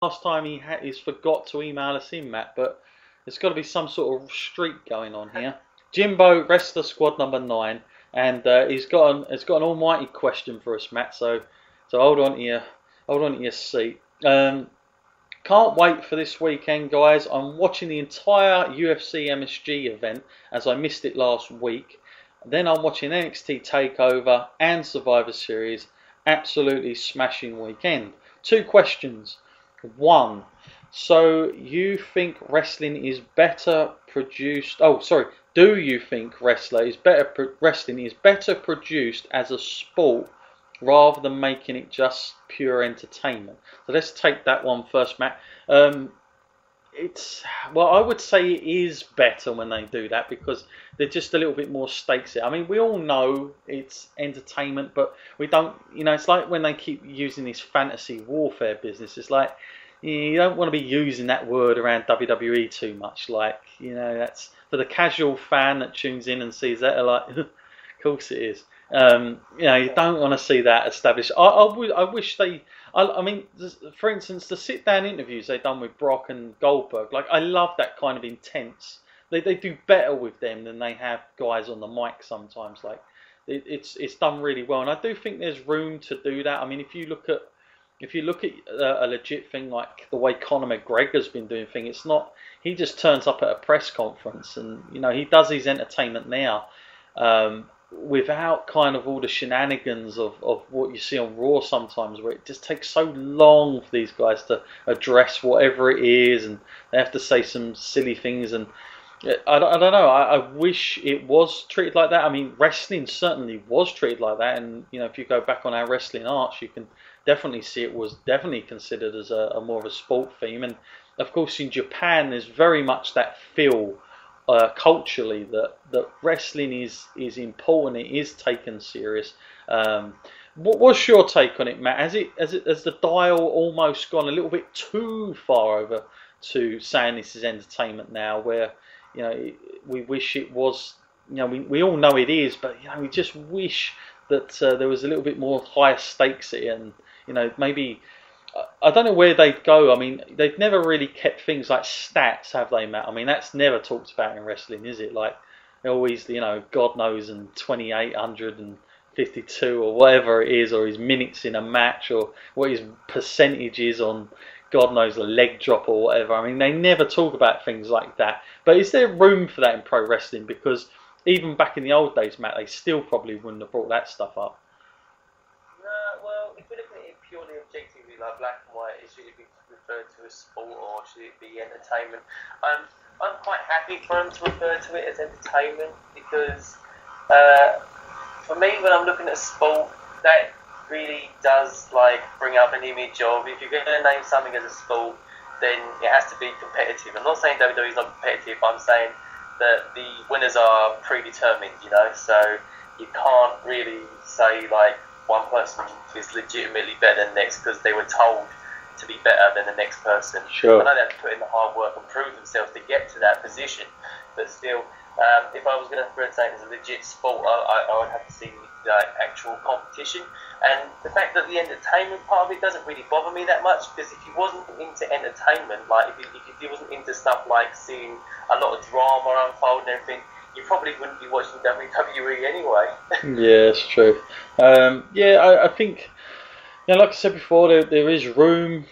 last time he's forgot to email us in, Matt, but there's got to be some sort of streak going on here. Jimbo, wrestler squad number 9, and he's got an almighty question for us, Matt. So hold on to your seat. Can't wait for this weekend, guys. I'm watching the entire UFC MSG event as I missed it last week. Then I'm watching NXT Takeover and Survivor Series. Absolutely smashing weekend. 2 questions. 1. So you think wrestling is better produced? Oh, sorry. Do you think wrestling is better produced as a sport rather than making it just pure entertainment? So let's take that one first, Matt. I would say it is better when they do that because there's just a little bit more stakes here. I mean, we all know it's entertainment, but we don't, it's like when they keep using this fantasy warfare business. It's like, you don't want to be using that word around WWE too much. Like, that's for the casual fan that tunes in and sees that, like, of course it is. You don't want to see that established. I wish they. I mean, for instance, the sit-down interviews they've done with Brock and Goldberg. Like, I love that kind of intense. They do better with them than they have guys on the mic sometimes. Like, it's done really well, and I do think there's room to do that. I mean, if you look at a legit thing like the way Conor McGregor's been doing things, it's not. He just turns up at a press conference and he does his entertainment now. Without kind of all the shenanigans of what you see on Raw sometimes, where it just takes so long for these guys to address whatever it is, and they have to say some silly things. And I don't know. I wish it was treated like that. I mean, wrestling certainly was treated like that, and if you go back on our wrestling arts, you can definitely see it was definitely considered as a more of a sport theme. And of course, in Japan, there's very much that feel. Culturally, that wrestling is important. It is taken serious. What's your take on it, Matt? Has the dial almost gone a little bit too far over to saying this is entertainment now? Where we wish it was. We all know it is, but we just wish that there was a little bit more higher stakes in it, and maybe. I don't know where they'd go. I mean, they've never really kept things like stats, have they, Matt? I mean, that's never talked about in wrestling, is it? Like, always, God knows, and 2,852 or whatever it is, or his minutes in a match, or what his percentage is on, God knows, a leg drop or whatever. I mean, they never talk about things like that. But is there room for that in pro wrestling? Because even back in the old days, Matt, they still probably wouldn't have brought that stuff up. Well, if we're looking at it purely objectively, like black and white, should it be referred to as sport or should it be entertainment? I'm quite happy for them to refer to it as entertainment because for me, when I'm looking at sport, that really does bring up an image of, if you're going to name something as a sport, then it has to be competitive. I'm not saying WWE is not competitive. I'm saying that the winners are predetermined. So you can't really say one person is legitimately better than the next because they were told to be better than the next person. Sure. I know they have to put in the hard work and prove themselves to get to that position, but still, if I was going to say it as a legit sport, I would have to see actual competition. And the fact that the entertainment part of it doesn't really bother me that much, because if you wasn't into entertainment, if you wasn't into stuff like seeing a lot of drama unfold and everything, you probably wouldn't be watching WWE anyway. Yeah, it's true. I think, like I said before, there is room,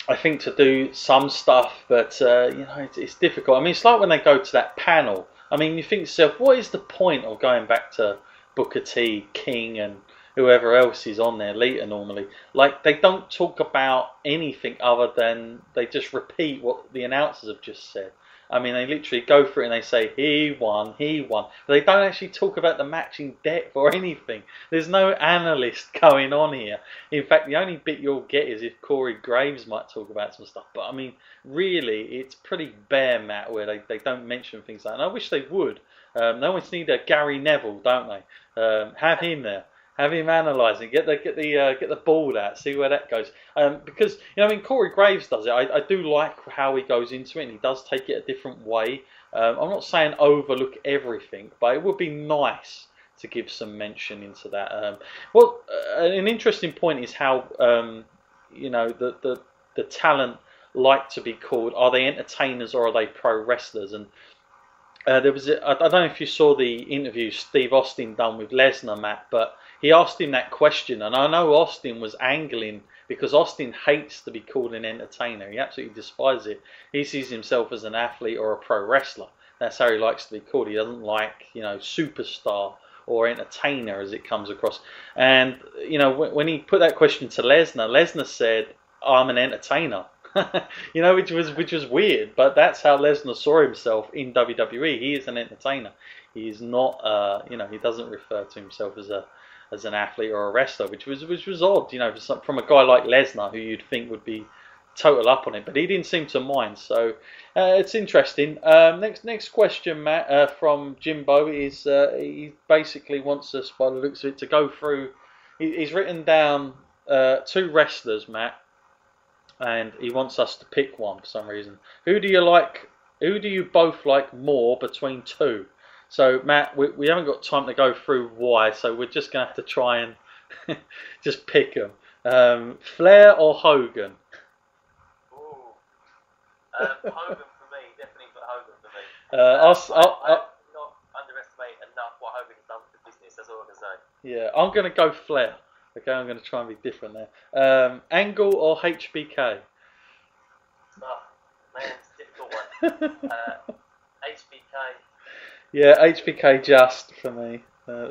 I think, to do some stuff, but it's difficult. I mean, it's like when they go to that panel. I mean, you think to yourself, what is the point of going back to Booker T, King, and whoever else is on there, Lita normally? Like, they don't talk about anything other than they just repeat what the announcers have just said. I mean, they literally go through it and they say, he won. But they don't actually talk about the match in depth or anything. There's no analyst going on here. In fact, the only bit you'll get is if Corey Graves might talk about some stuff. But, I mean, really, it's pretty bare, Matt, where they don't mention things like that. And I wish they would. They always need a Gary Neville, don't they? Have him there. Have him analysing, get the ball out, see where that goes. Because Corey Graves does it. I do like how he goes into it, and he does take it a different way. I'm not saying overlook everything, but it would be nice to give some mention into that. An interesting point is how the the talent like to be called? Are they entertainers or are they pro wrestlers? And I don't know if you saw the interview Steve Austin done with Lesnar, Matt, but he asked him that question, and I know Austin was angling because Austin hates to be called an entertainer. He absolutely despises it. He sees himself as an athlete or a pro wrestler. That's how he likes to be called. He doesn't like, superstar or entertainer as it comes across. And, when he put that question to Lesnar, Lesnar said, I'm an entertainer. Which was weird, but that's how Lesnar saw himself in WWE. He is an entertainer. He is not, he doesn't refer to himself as an athlete or a wrestler, which was odd, from a guy like Lesnar who you'd think would be total up on it, but he didn't seem to mind. So it's interesting. Next question, Matt, from Jimbo is he basically wants us, by the looks of it, to go through. He's written down 2 wrestlers, Matt. And he wants us to pick one for some reason. Who do you both like more between 2? So Matt, we haven't got time to go through why, so we're just going to have to try and just pick them. Flair or Hogan? Ooh. Hogan for me, definitely for Hogan for me. I not underestimate enough what Hogan has done for the business, that's all I can say. Yeah, I'm going to go Flair. Okay, I'm going to try and be different there. Angle or HBK? Oh, man, it's a difficult one. HBK. Yeah, HBK just for me.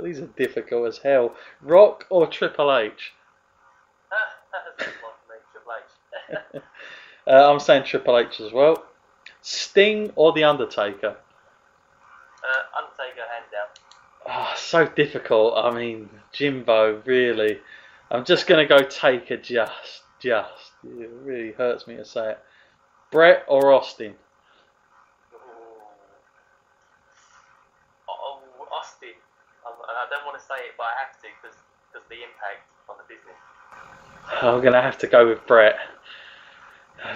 These are difficult as hell. Rock or Triple H? That's one for me, Triple H. I'm saying Triple H as well. Sting or The Undertaker? Undertaker, hands down. Oh, so difficult. I mean, Jimbo, really. I'm just going to go Taker just. It really hurts me to say it. Brett or Austin? Oh, Austin. I don't want to say it, but I have to because of the impact on the business. I'm going to have to go with Brett.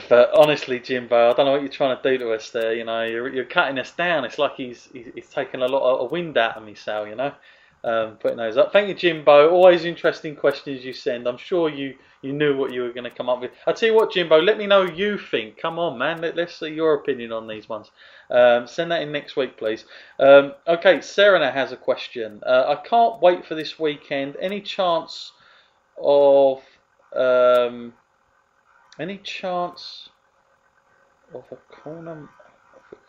But honestly, Jimbo, I don't know what you're trying to do to us there. You're cutting us down. It's like he's taking a lot of wind out of me, Sal. Putting those up. Thank you, Jimbo. Always interesting questions you send. I'm sure you knew what you were going to come up with. I'll tell you what, Jimbo. Let me know what you think. Come on, man. Let's see your opinion on these ones. Send that in next week, please. Okay, Serena has a question. I can't wait for this weekend. Any chance of a corner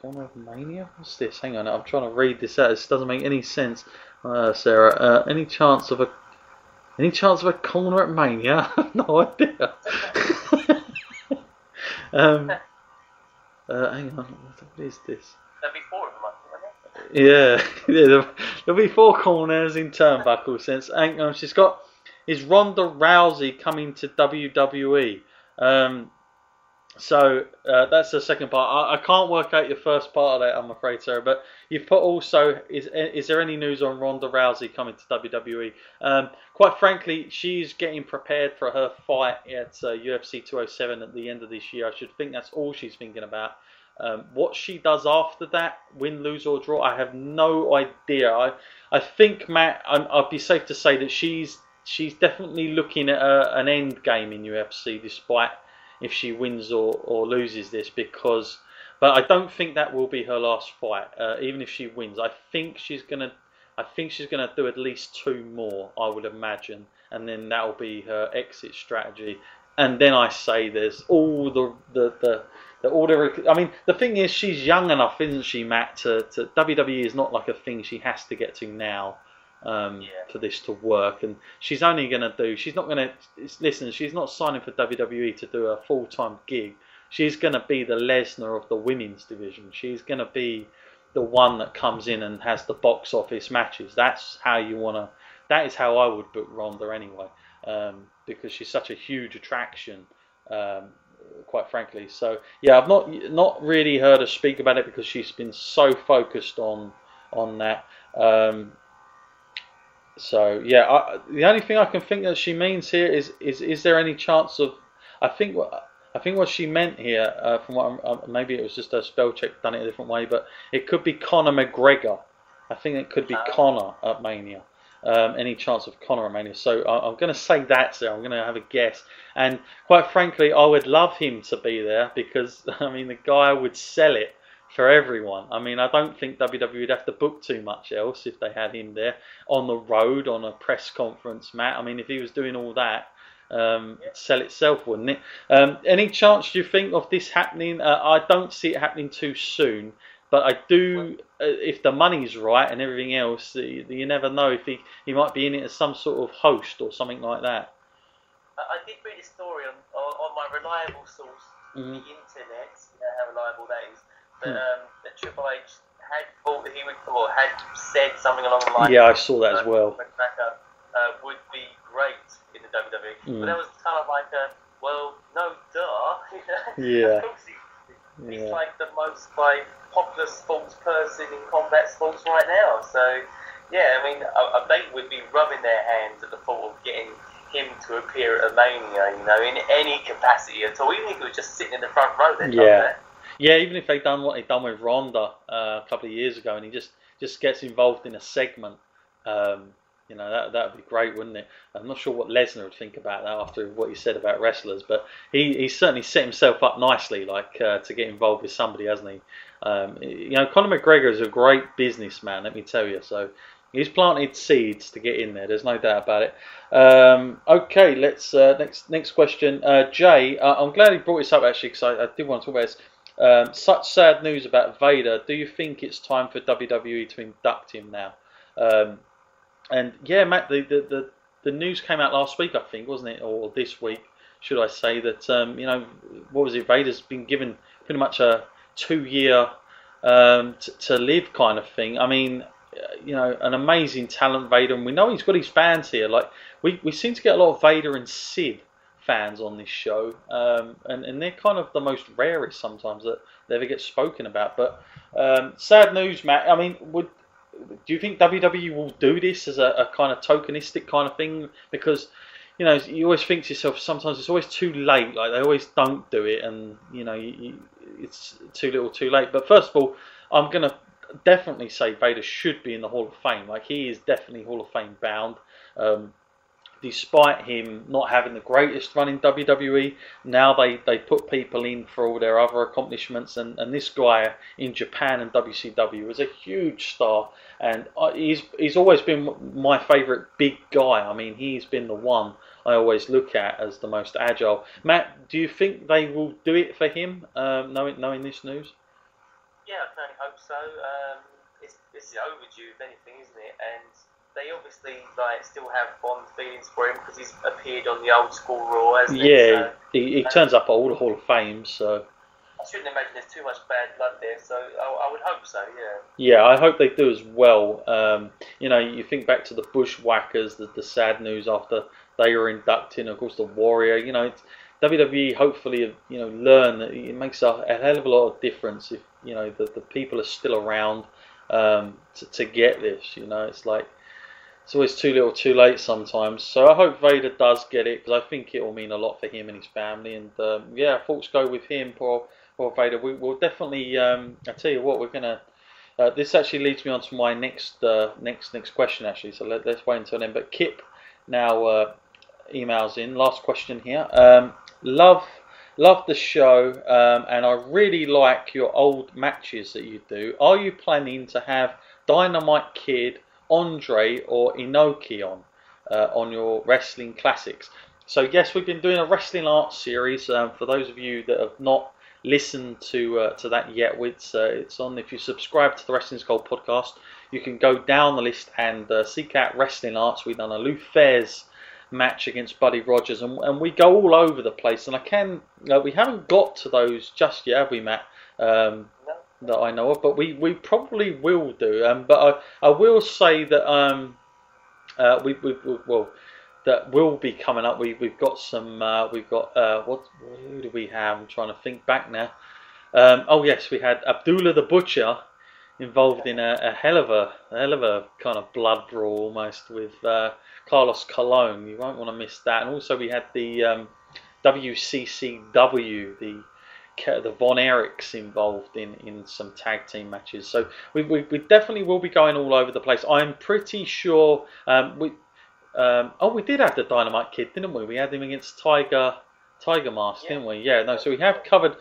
of mania? What's this? Hang on, I'm trying to read this out. This doesn't make any sense, Sarah. Any chance of a corner at Mania? No idea. Hang on, what is this? There'll be 4 of them, won't there? Yeah, there'll be 4 corners in turnbuckle sense. Hang on, she's got. Is Ronda Rousey coming to WWE? So that's the second part. I can't work out your first part of that, I'm afraid, Sarah. But you've put also, is there any news on Ronda Rousey coming to WWE? Quite frankly, she's getting prepared for her fight at UFC 207 at the end of this year. I should think that's all she's thinking about. What she does after that, win, lose or draw, I have no idea. I think, Matt, I'd be safe to say that she's definitely looking at an end game in UFC, despite if she wins or loses this, but I don't think that will be her last fight. Even if she wins, I think she's gonna do at least 2 more, I would imagine, and then that will be her exit strategy. And then I say there's all the I mean, the thing is, she's young enough, isn't she, Matt? To WWE is not like a thing she has to get to now. For this to work, and she's only going to do. She's not going to listen. She's not signing for WWE to do a full-time gig. She's going to be the Lesnar of the women's division. She's going to be the one that comes in and has the box office matches. That's how you want to. That is how I would book Ronda anyway, because she's such a huge attraction. Quite frankly, so yeah, I've not really heard her speak about it because she's been so focused on that. So yeah, the only thing I can think that she means here is there any chance of? I think what she meant here, from what maybe it was just a spell check done it a different way, but it could be Conor McGregor. I think it could be Conor at Mania. any chance of Conor at Mania. So I'm going to say that's there. I'm going to have a guess. And quite frankly, I would love him to be there because, I mean, the guy would sell it for everyone. I mean, I don't think WWE would have to book too much else if they had him there on the road, on a press conference, Matt. I mean, if he was doing all that, it'd sell itself, wouldn't it? Any chance do you think of this happening? I don't see it happening too soon. But I do, if the money's right and everything else, you never know if he might be in it as some sort of host or something like that. I did read a story on my reliable source, the internet, you know how reliable that is, that Triple H had thought that he would, or had said something along the lines. Yeah, I saw that as well. Would be great in the WWE. But that was kind of like well, no, duh. Yeah. He's like the most popular sports person in combat sports right now. So, yeah, I mean, they would be rubbing their hands at the thought of getting him to appear at a Mania, you know, in any capacity at all, even if he was just sitting in the front row there. Yeah, even if they'd done what they'd done with Ronda a couple of years ago and he just gets involved in a segment, you know, that would be great, wouldn't it? I'm not sure what Lesnar would think about that after what he said about wrestlers, but he certainly set himself up nicely, like to get involved with somebody, hasn't he? You know, Conor McGregor is a great businessman, let me tell you. So he's planted seeds to get in there. There's no doubt about it. Okay, let's next question. Jay, I'm glad he brought this up actually because I did want to talk about this. Such sad news about Vader. Do you think it's time for WWE to induct him now? And yeah, Matt, the news came out last week, I think, wasn't it, or this week, should I say, that you know, what was it? Vader's been given pretty much a 2-year to live kind of thing. I mean, you know, an amazing talent, Vader, and we know he's got his fans here. Like we seem to get a lot of Vader and Sid fans on this show, and they're kind of the most rarest sometimes that they ever get spoken about. But sad news, Matt. I mean, do you think WWE will do this as a kind of tokenistic kind of thing? Because, you know, you always think to yourself, sometimes it's always too late. Like, they always don't do it, and, you know, it's too little too late. But first of all, I'm going to definitely say Vader should be in the Hall of Fame. Like, he is definitely Hall of Fame bound. Despite him not having the greatest run in WWE, now they put people in for all their other accomplishments, and this guy in Japan and WCW was a huge star, and he's always been my favourite big guy. I mean, he's been the one I always look at as the most agile. Matt, do you think they will do it for him, knowing this news? Yeah, I can only hope so. This is overdue, if anything, isn't it? And they obviously still have fond feelings for him because he's appeared on the old school Raw, hasn't he? Yeah, so, he turns up at all the Hall of Fame, so I shouldn't imagine there's too much bad blood there. So I would hope so. Yeah. Yeah, I hope they do as well. You know, you think back to the Bushwhackers, the sad news after they were inducted, of course the Warrior. You know, WWE hopefully learn that it makes a hell of a lot of difference if the people are still around to get this. You know, it's like. It's always too little too late sometimes. So I hope Vader does get it because I think it will mean a lot for him and his family. And yeah, thoughts go with him, poor Vader. We'll definitely, I tell you what, we're going to... this actually leads me on to my next question actually. So let's wait until then. But Kip now emails in. Last question here. Love the show and I really like your old matches that you do. Are you planning to have Dynamite Kid, Andre or Inoki on your wrestling classics? So yes, we've been doing a wrestling arts series. For those of you that have not listened to that yet, it's on. If you subscribe to the Wrestling Skull podcast, you can go down the list and seek out wrestling arts. We've done a Lou Thesz match against Buddy Rogers, and we go all over the place. And we haven't got to those just yet, have we, Matt? No. That I know of, but we probably will do. But I will say that that will be coming up. We've got some. Who do we have? I'm trying to think back now. Oh yes, we had Abdullah the Butcher involved in a hell of a kind of blood brawl almost with Carlos Colon. You won't want to miss that. And also we had the WCCW, the the Von Erichs involved in some tag team matches. So we definitely will be going all over the place. I'm pretty sure we did have the Dynamite Kid, didn't we? We had him against Tiger Mask, didn't we? Yeah, no. So we have covered